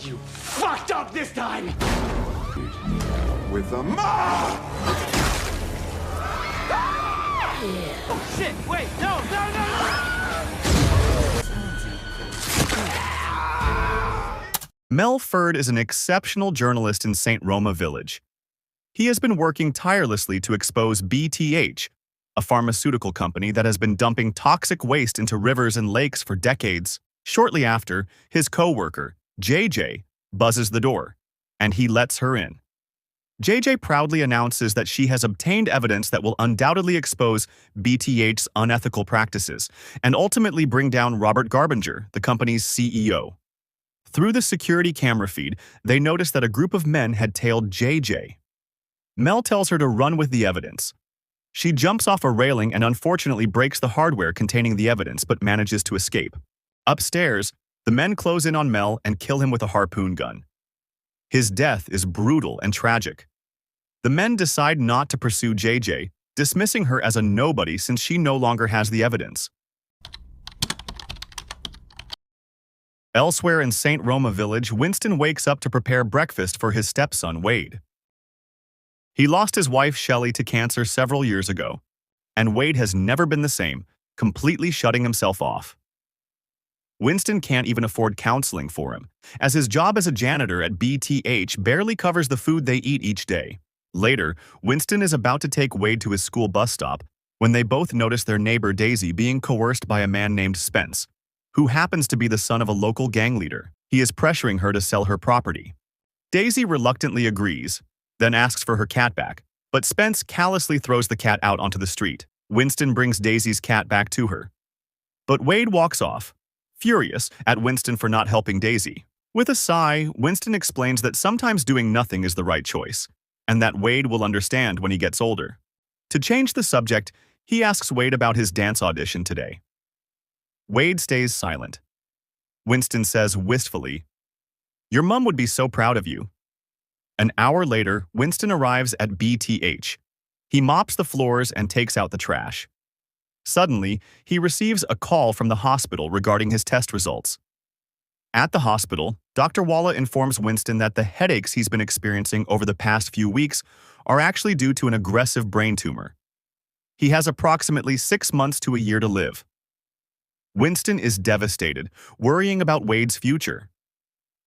You fucked up this time! With a mob! Oh shit, wait, no! Mel Ferd is an exceptional journalist in St. Roma Village. He has been working tirelessly to expose BTH, a pharmaceutical company that has been dumping toxic waste into rivers and lakes for decades. Shortly after, his co-worker, JJ, buzzes the door, and he lets her in. JJ proudly announces that she has obtained evidence that will undoubtedly expose BTH's unethical practices and ultimately bring down Robert Garbinger, the company's CEO. Through the security camera feed, they notice that a group of men had tailed JJ. Mel tells her to run with the evidence. She jumps off a railing and unfortunately breaks the hardware containing the evidence but manages to escape. Upstairs, the men close in on Mel and kill him with a harpoon gun. His death is brutal and tragic. The men decide not to pursue JJ, dismissing her as a nobody since she no longer has the evidence. Elsewhere in St. Roma Village, Winston wakes up to prepare breakfast for his stepson, Wade. He lost his wife, Shelley, to cancer several years ago, and Wade has never been the same, completely shutting himself off. Winston can't even afford counseling for him, as his job as a janitor at BTH barely covers the food they eat each day. Later, Winston is about to take Wade to his school bus stop when they both notice their neighbor Daisy being coerced by a man named Spence, who happens to be the son of a local gang leader. He is pressuring her to sell her property. Daisy reluctantly agrees, then asks for her cat back, but Spence callously throws the cat out onto the street. Winston brings Daisy's cat back to her. But Wade walks off, furious at Winston for not helping Daisy. With a sigh, Winston explains that sometimes doing nothing is the right choice, and that Wade will understand when he gets older. To change the subject, he asks Wade about his dance audition today. Wade stays silent. Winston says wistfully, "Your mom would be so proud of you." An hour later, Winston arrives at BTH. He mops the floors and takes out the trash. Suddenly, he receives a call from the hospital regarding his test results. At the hospital, Dr. Walla informs Winston that the headaches he's been experiencing over the past few weeks are actually due to an aggressive brain tumor. He has approximately 6 months to a year to live. Winston is devastated, worrying about Wade's future.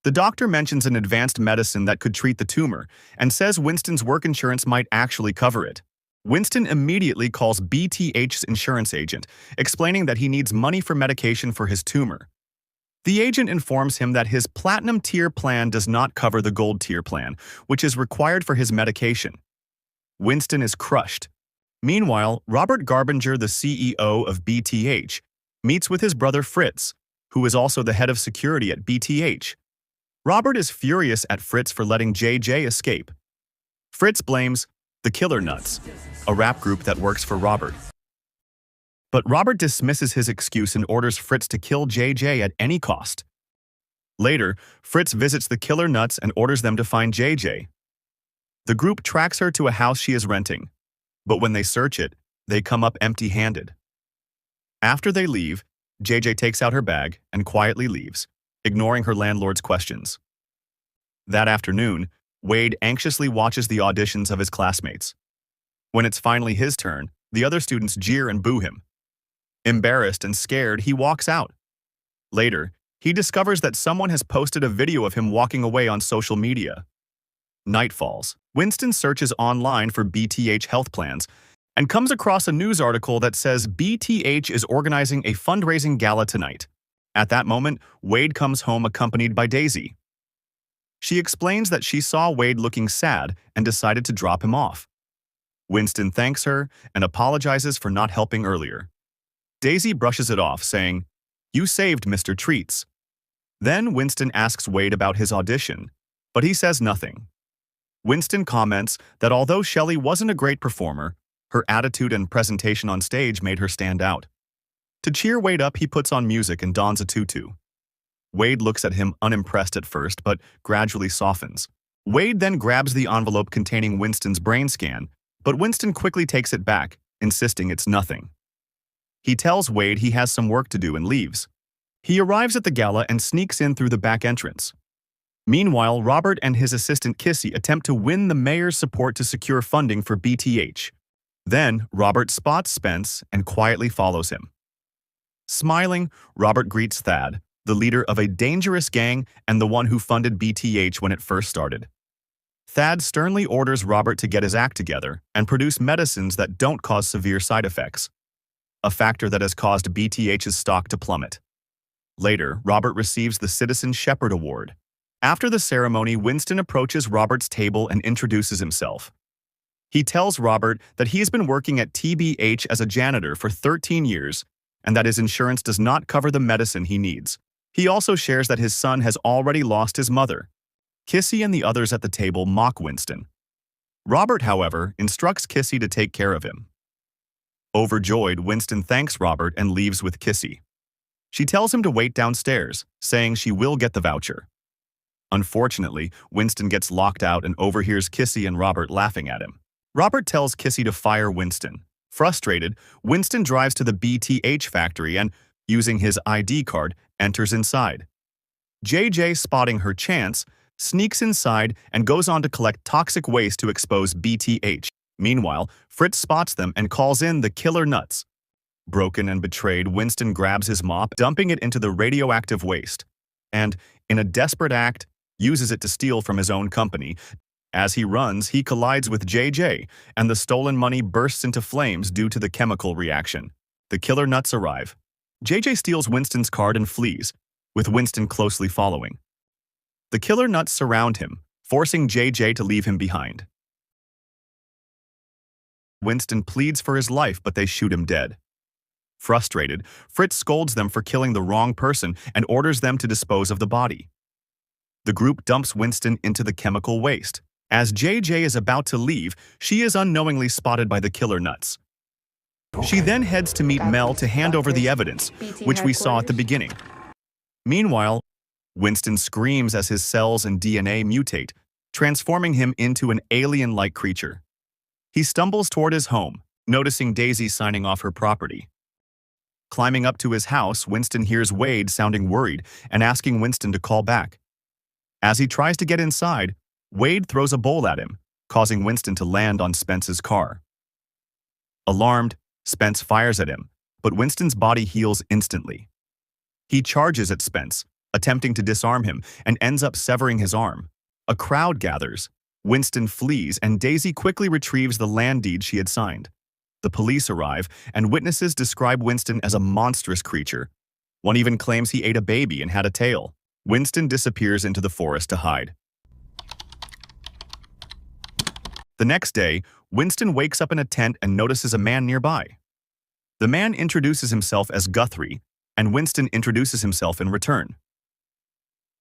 The doctor mentions an advanced medicine that could treat the tumor and says Winston's work insurance might actually cover it. Winston immediately calls BTH's insurance agent, explaining that he needs money for medication for his tumor. The agent informs him that his platinum tier plan does not cover the gold tier plan, which is required for his medication. Winston is crushed. Meanwhile, Robert Garbinger, the CEO of BTH, meets with his brother Fritz, who is also the head of security at BTH. Robert is furious at Fritz for letting JJ escape. Fritz blames the Killer Nuts, a rap group that works for Robert. But Robert dismisses his excuse and orders Fritz to kill JJ at any cost. Later, Fritz visits the Killer Nuts and orders them to find JJ. The group tracks her to a house she is renting, but when they search it, they come up empty-handed. After they leave, JJ takes out her bag and quietly leaves, ignoring her landlord's questions. That afternoon, Wade anxiously watches the auditions of his classmates. When it's finally his turn, the other students jeer and boo him. Embarrassed and scared, he walks out. Later, he discovers that someone has posted a video of him walking away on social media. Night falls. Winston searches online for BTH health plans and comes across a news article that says BTH is organizing a fundraising gala tonight. At that moment, Wade comes home accompanied by Daisy. She explains that she saw Wade looking sad and decided to drop him off. Winston thanks her and apologizes for not helping earlier. Daisy brushes it off, saying, "You saved Mr. Treats." Then Winston asks Wade about his audition, but he says nothing. Winston comments that although Shelley wasn't a great performer, her attitude and presentation on stage made her stand out. To cheer Wade up, he puts on music and dons a tutu. Wade looks at him unimpressed at first, but gradually softens. Wade then grabs the envelope containing Winston's brain scan, but Winston quickly takes it back, insisting it's nothing. He tells Wade he has some work to do and leaves. He arrives at the gala and sneaks in through the back entrance. Meanwhile, Robert and his assistant Kissy attempt to win the mayor's support to secure funding for BTH. Then, Robert spots Spence and quietly follows him. Smiling, Robert greets Thad, the leader of a dangerous gang and the one who funded BTH when it first started. Thad sternly orders Robert to get his act together and produce medicines that don't cause severe side effects, a factor that has caused BTH's stock to plummet. Later, Robert receives the Citizen Shepherd Award. After the ceremony, Winston approaches Robert's table and introduces himself. He tells Robert that he has been working at TBH as a janitor for 13 years and that his insurance does not cover the medicine he needs. He also shares that his son has already lost his mother. Kissy and the others at the table mock Winston. Robert, however, instructs Kissy to take care of him. Overjoyed, Winston thanks Robert and leaves with Kissy. She tells him to wait downstairs, saying she will get the voucher. Unfortunately, Winston gets locked out and overhears Kissy and Robert laughing at him. Robert tells Kissy to fire Winston. Frustrated, Winston drives to the BTH factory and, using his ID card, enters inside. JJ, spotting her chance, sneaks inside and goes on to collect toxic waste to expose BTH. Meanwhile, Fritz spots them and calls in the killer nuts. Broken and betrayed, Winston grabs his mop, dumping it into the radioactive waste, and, in a desperate act, uses it to steal from his own company. As he runs, he collides with JJ, and the stolen money bursts into flames due to the chemical reaction. The killer nuts arrive. JJ steals Winston's card and flees, with Winston closely following. The killer nuts surround him, forcing JJ to leave him behind. Winston pleads for his life, but they shoot him dead. Frustrated, Fritz scolds them for killing the wrong person and orders them to dispose of the body. The group dumps Winston into the chemical waste. As JJ is about to leave, she is unknowingly spotted by the killer nuts. She then heads to meet Mel to hand over the evidence, which we saw at the beginning. Meanwhile, Winston screams as his cells and DNA mutate, transforming him into an alien-like creature. He stumbles toward his home, noticing Daisy signing off her property. Climbing up to his house, Winston hears Wade sounding worried and asking Winston to call back. As he tries to get inside, Wade throws a bowl at him, causing Winston to land on Spence's car. Alarmed, Spence fires at him, but Winston's body heals instantly. He charges at Spence, attempting to disarm him, and ends up severing his arm. A crowd gathers. Winston flees, and Daisy quickly retrieves the land deed she had signed. The police arrive, and witnesses describe Winston as a monstrous creature. One even claims he ate a baby and had a tail. Winston disappears into the forest to hide. The next day, Winston wakes up in a tent and notices a man nearby. The man introduces himself as Guthrie, and Winston introduces himself in return.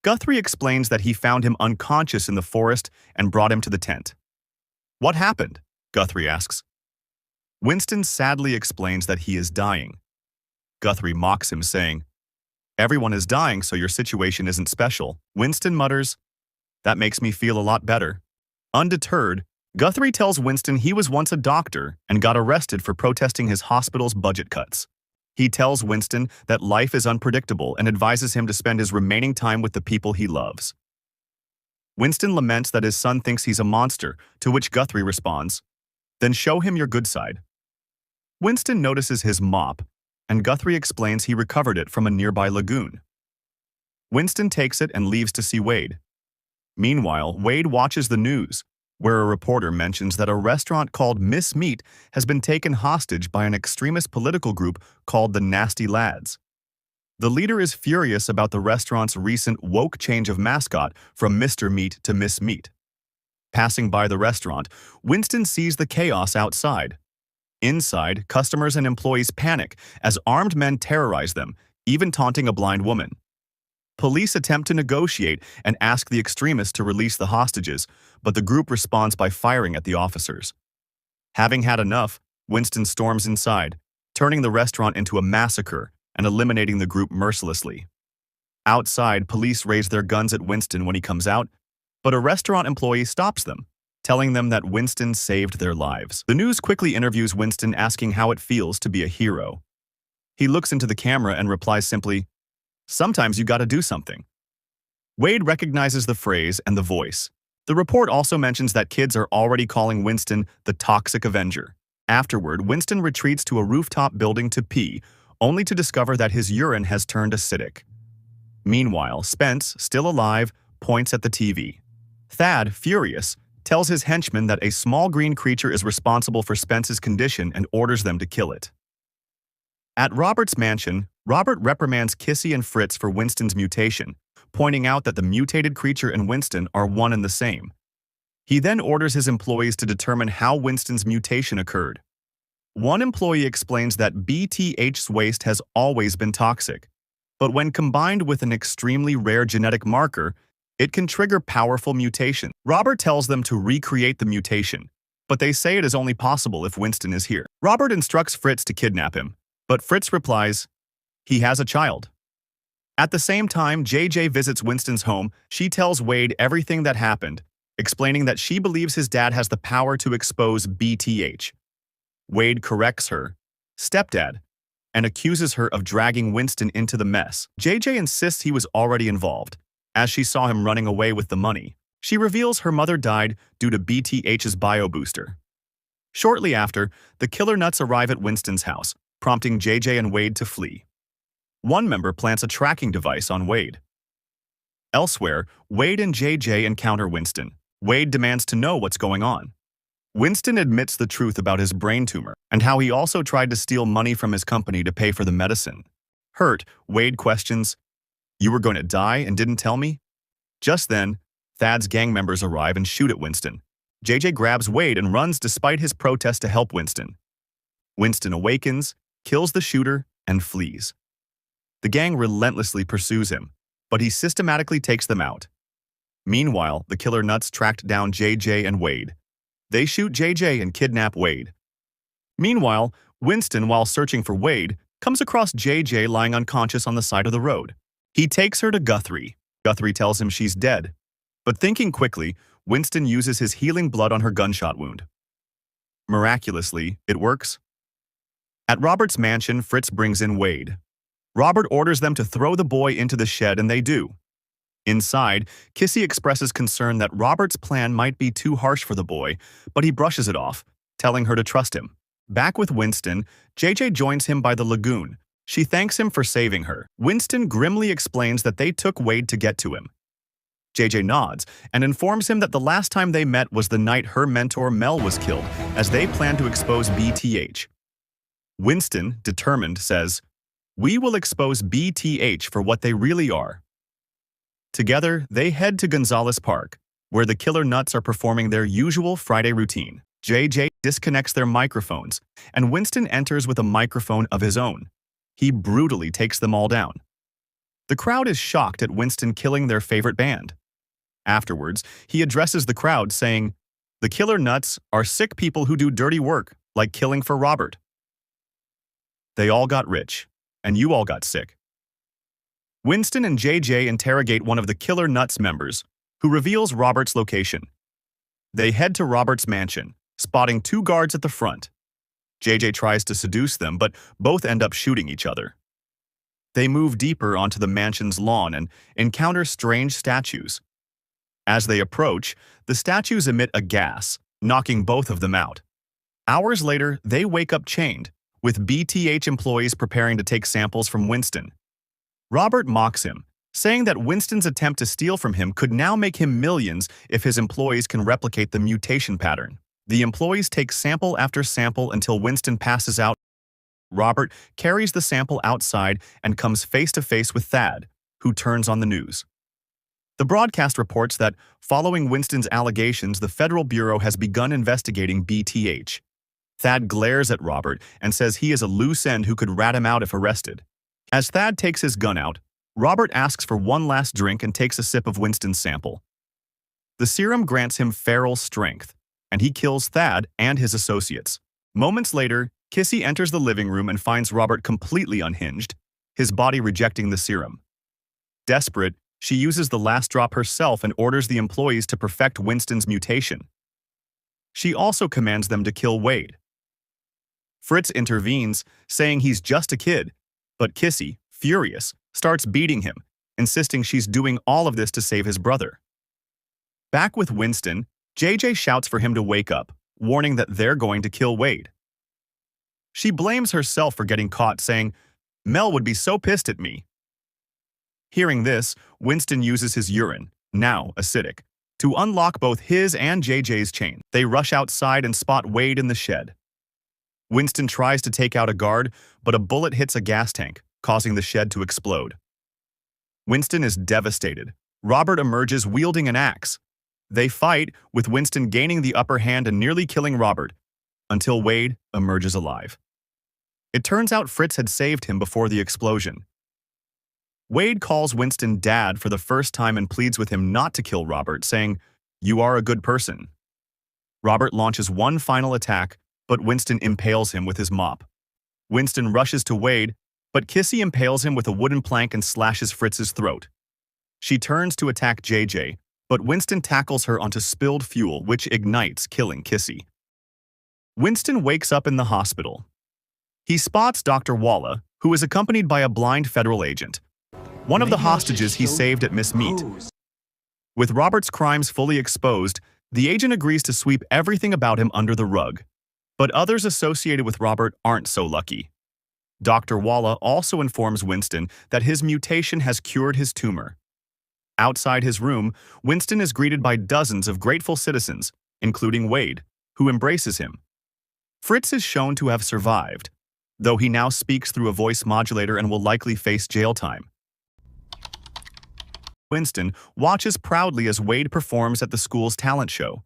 Guthrie explains that he found him unconscious in the forest and brought him to the tent. "What happened?" Guthrie asks. Winston sadly explains that he is dying. Guthrie mocks him, saying, "Everyone is dying, so your situation isn't special." Winston mutters, "That makes me feel a lot better." Undeterred, Guthrie tells Winston he was once a doctor and got arrested for protesting his hospital's budget cuts. He tells Winston that life is unpredictable and advises him to spend his remaining time with the people he loves. Winston laments that his son thinks he's a monster, to which Guthrie responds, "Then show him your good side." Winston notices his mop, and Guthrie explains he recovered it from a nearby lagoon. Winston takes it and leaves to see Wade. Meanwhile, Wade watches the news, where a reporter mentions that a restaurant called Miss Meat has been taken hostage by an extremist political group called the Nasty Lads. The leader is furious about the restaurant's recent woke change of mascot from Mr. Meat to Miss Meat. Passing by the restaurant, Winston sees the chaos outside. Inside, customers and employees panic as armed men terrorize them, even taunting a blind woman. Police attempt to negotiate and ask the extremists to release the hostages, but the group responds by firing at the officers. Having had enough, Winston storms inside, turning the restaurant into a massacre and eliminating the group mercilessly. Outside, police raise their guns at Winston when he comes out, but a restaurant employee stops them, telling them that Winston saved their lives. The news quickly interviews Winston, asking how it feels to be a hero. He looks into the camera and replies simply, "Sometimes you gotta do something." Wade recognizes the phrase and the voice. The report also mentions that kids are already calling Winston the toxic Avenger. Afterward, Winston retreats to a rooftop building to pee, only to discover that his urine has turned acidic. Meanwhile, Spence, still alive, points at the TV. Thad, furious, tells his henchmen that a small green creature is responsible for Spence's condition and orders them to kill it. At Robert's mansion, Robert reprimands Kissy and Fritz for Winston's mutation, pointing out that the mutated creature and Winston are one and the same. He then orders his employees to determine how Winston's mutation occurred. One employee explains that BTH's waste has always been toxic, but when combined with an extremely rare genetic marker, it can trigger powerful mutation. Robert tells them to recreate the mutation, but they say it is only possible if Winston is here. Robert instructs Fritz to kidnap him, but Fritz replies, he has a child. At the same time, JJ visits Winston's home. She tells Wade everything that happened, explaining that she believes his dad has the power to expose BTH. Wade corrects her, stepdad, and accuses her of dragging Winston into the mess. JJ insists he was already involved, as she saw him running away with the money. She reveals her mother died due to BTH's bio booster. Shortly after, the killer nuts arrive at Winston's house, prompting JJ and Wade to flee. One member plants a tracking device on Wade. Elsewhere, Wade and JJ encounter Winston. Wade demands to know what's going on. Winston admits the truth about his brain tumor and how he also tried to steal money from his company to pay for the medicine. Hurt, Wade questions, "You were going to die and didn't tell me?" Just then, Thad's gang members arrive and shoot at Winston. JJ grabs Wade and runs despite his protest to help Winston. Winston awakens, kills the shooter, and flees. The gang relentlessly pursues him, but he systematically takes them out. Meanwhile, the killer nuts tracked down JJ and Wade. They shoot JJ and kidnap Wade. Meanwhile, Winston, while searching for Wade, comes across JJ lying unconscious on the side of the road. He takes her to Guthrie. Guthrie tells him she's dead. But thinking quickly, Winston uses his healing blood on her gunshot wound. Miraculously, it works. At Robert's mansion, Fritz brings in Wade. Robert orders them to throw the boy into the shed, and they do. Inside, Kissy expresses concern that Robert's plan might be too harsh for the boy, but he brushes it off, telling her to trust him. Back with Winston, JJ joins him by the lagoon. She thanks him for saving her. Winston grimly explains that they took Wade to get to him. JJ nods and informs him that the last time they met was the night her mentor Mel was killed, as they planned to expose BTH. Winston, determined, says, "We will expose BTH for what they really are." Together, they head to Gonzales Park, where the killer nuts are performing their usual Friday routine. JJ disconnects their microphones, and Winston enters with a microphone of his own. He brutally takes them all down. The crowd is shocked at Winston killing their favorite band. Afterwards, he addresses the crowd, saying, "The killer nuts are sick people who do dirty work, like killing for Robert. They all got rich, and you all got sick." Winston and JJ interrogate one of the killer nuts members, who reveals Robert's location. They head to Robert's mansion, spotting two guards at the front. JJ tries to seduce them, but both end up shooting each other. They move deeper onto the mansion's lawn and encounter strange statues. As they approach, the statues emit a gas, knocking both of them out. Hours later, they wake up chained, with BTH employees preparing to take samples from Winston. Robert mocks him, saying that Winston's attempt to steal from him could now make him millions if his employees can replicate the mutation pattern. The employees take sample after sample until Winston passes out. Robert carries the sample outside and comes face to face with Thad, who turns on the news. The broadcast reports that, following Winston's allegations, the Federal Bureau has begun investigating BTH. Thad glares at Robert and says he is a loose end who could rat him out if arrested. As Thad takes his gun out, Robert asks for one last drink and takes a sip of Winston's sample. The serum grants him feral strength, and he kills Thad and his associates. Moments later, Kissy enters the living room and finds Robert completely unhinged, his body rejecting the serum. Desperate, she uses the last drop herself and orders the employees to perfect Winston's mutation. She also commands them to kill Wade. Fritz intervenes, saying he's just a kid, but Kissy, furious, starts beating him, insisting she's doing all of this to save his brother. Back with Winston, JJ shouts for him to wake up, warning that they're going to kill Wade. She blames herself for getting caught, saying, "Mel would be so pissed at me." Hearing this, Winston uses his urine, now acidic, to unlock both his and JJ's chain. They rush outside and spot Wade in the shed. Winston tries to take out a guard, but a bullet hits a gas tank, causing the shed to explode. Winston is devastated. Robert emerges wielding an axe. They fight, with Winston gaining the upper hand and nearly killing Robert, until Wade emerges alive. It turns out Fritz had saved him before the explosion. Wade calls Winston Dad for the first time and pleads with him not to kill Robert, saying, "You are a good person." Robert launches one final attack, but Winston impales him with his mop. Winston rushes to Wade, but Kissy impales him with a wooden plank and slashes Fritz's throat. She turns to attack JJ, but Winston tackles her onto spilled fuel, which ignites, killing Kissy. Winston wakes up in the hospital. He spots Dr. Walla, who is accompanied by a blind federal agent, one of the hostages he saved at Miss Meat. With Robert's crimes fully exposed, the agent agrees to sweep everything about him under the rug. But others associated with Robert aren't so lucky. Dr. Walla also informs Winston that his mutation has cured his tumor. Outside his room, Winston is greeted by dozens of grateful citizens, including Wade, who embraces him. Fritz is shown to have survived, though he now speaks through a voice modulator and will likely face jail time. Winston watches proudly as Wade performs at the school's talent show.